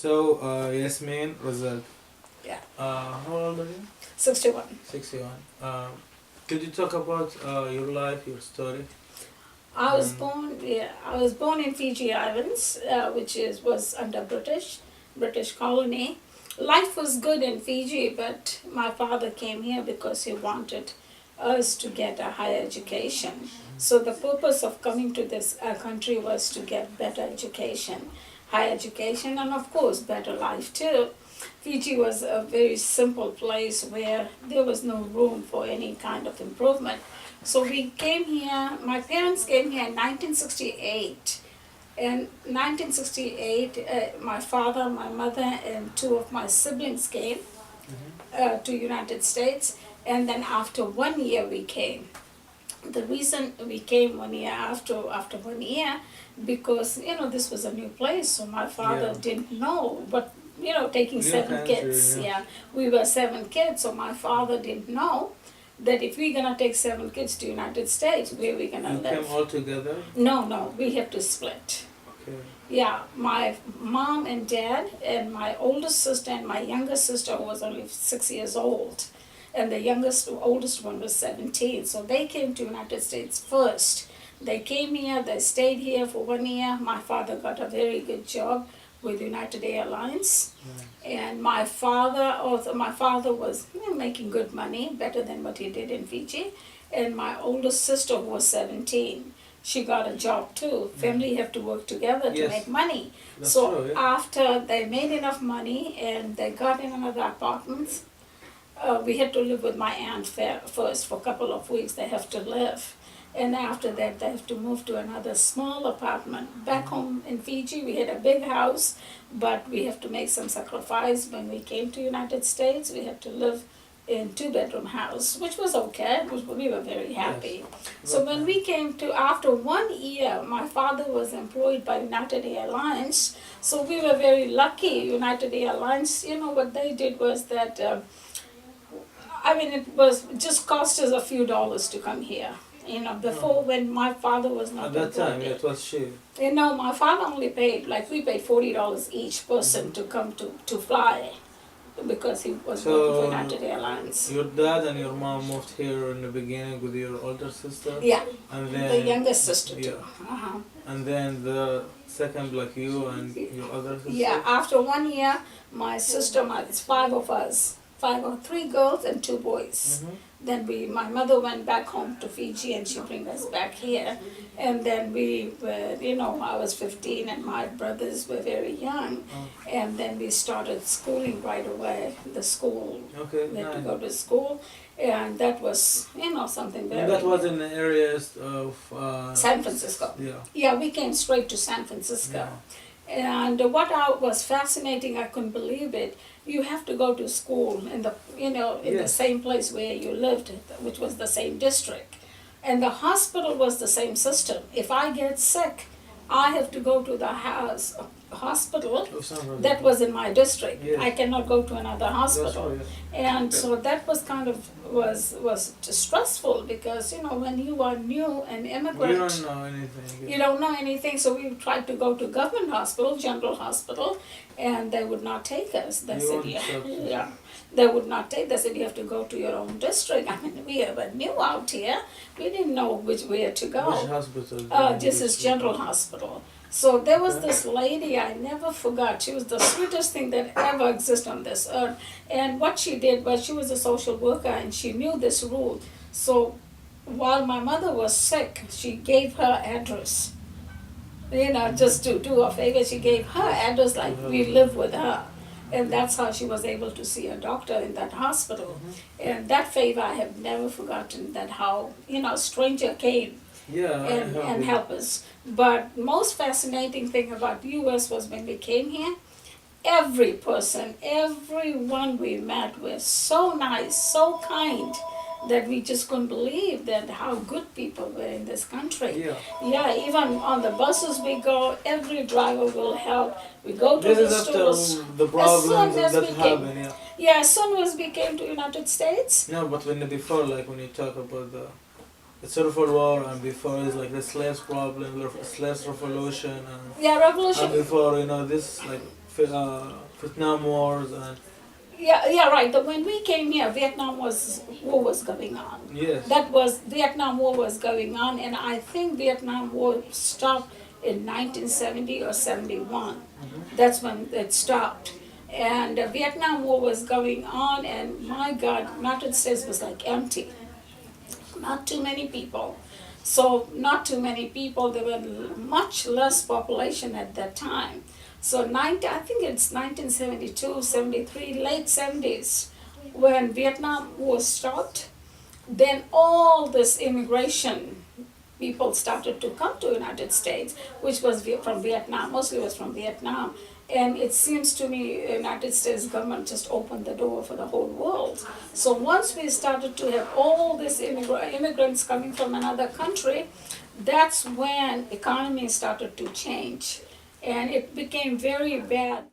So, Yasmine Ghazali, Yeah. how old are you? 61. 61. Could you talk about your life, your story? I was Um, born. Yeah, I was born in Fiji Islands, which was under British colony. Life was good in Fiji, but my father came here because he wanted us to get a higher education. So the purpose of coming to this country was to get better education, higher education, and of course better life too. Fiji was a very simple place where there was no room for any kind of improvement. So we came here, my parents came here in 1968. In 1968, my father, my mother, and two of my siblings came to United States. And then after 1 year we came. The reason we came 1 year after 1 year, because this was a new place, so my father Yeah. didn't know. But taking New 7 kids, country, yeah. we were 7 kids, so my father didn't know that if we're gonna take 7 kids to United States, where we gonna You live? came all together? No, we have to split. Okay. Yeah, my mom and dad and my oldest sister and my youngest sister, who was only 6 years old, and the oldest one was 17. So they came to United States first. They came here, they stayed here for 1 year. My father got a very good job with United Airlines. And my father was making good money, better than what he did in Fiji. And my oldest sister, who was 17, she got a job too. Family have to work together to Yes. make money. That's So true, yeah. after they made enough money and they got in another apartment, we had to live with my aunt first for a couple of weeks. They have to live. And after that, they have to move to another small apartment. Back home in Fiji, we had a big house, but we have to make some sacrifice. When we came to United States, we had to live in 2-bedroom house, which was okay. We were very happy. So when we came to, after 1 year, my father was employed by United Airlines. So we were very lucky. United Airlines, what they did was that, it was just cost us a few dollars to come here. Before, when my father was not At that time, employed. yeah, it was cheap. My father only paid, we paid $40 each person to come to fly, because he was working for United Airlines. Your dad and your mom moved here in the beginning with your older sister? Yeah, And then, the youngest sister too. Yeah. Uh-huh. And then the second, like you and your other sister? Yeah, after 1 year, my sister, it's 5 of us, 3 girls and 2 boys. Then my mother went back home to Fiji and she bring us back here. And then we were, I was 15 and my brothers were very young. And then we started schooling right away, the school. Okay, We had to nice. go to school. And that was, something very... And that was in the areas of... San Francisco. Yeah. Yeah, we came straight to San Francisco. Yeah. And what was fascinating, I couldn't believe it. You have to go to school in the the same place where you lived, which was the same district, and the hospital was the same system. If I get sick, I have to go to the hospital that was in my district. Yes. I cannot go to another hospital. That's right. And so that was kind of was stressful, because when you are new and immigrant, You don't know anything. you don't know anything. So we tried to go to government hospital, general hospital, and they would not take us. They You said, won't yeah, accept it. yeah, they would not take. They said you have to go to your own district. We were new out here. We didn't know where to go. Which hospital? This is General Hospital. So there was Okay. this lady I never forgot. She was the sweetest thing that ever existed on this earth. And what she did was, she was a social worker and she knew this rule. So while my mother was sick, she gave her address. Just to do a favor, she gave her address, like we live with her. And that's how she was able to see a doctor in that hospital. And that favor I have never forgotten, that how, a stranger came Yeah, and help us. But most fascinating thing about US was when we came here, every person, everyone we met was so nice, so kind, that we just couldn't believe that how good people were in this country. Yeah. Yeah, even on the buses we go, every driver will help. We go to This the is after stores. the problems as that we came. happen, yeah. Yeah, as soon as we came to United States. No, but before, when you talk about the Civil War, and before is the slaves problem, slaves revolution, Yeah, revolution. and before this Vietnam Wars and Yeah, right. When we came here, war was going on. yes. Vietnam War was going on, and I think Vietnam War stopped in 1970 or 71. That's when it stopped. And the Vietnam War was going on, and my God, United States was like empty. Not too many people. So not too many people. There were much less population at that time. So I think it's 1972, 73, late 70s, when Vietnam War stopped, then all this immigration people started to come to United States, which was from Vietnam, mostly was from Vietnam. And it seems to me United States government just opened the door for the whole world. So once we started to have all these immigrants coming from another country, that's when economy started to change. And it became very bad.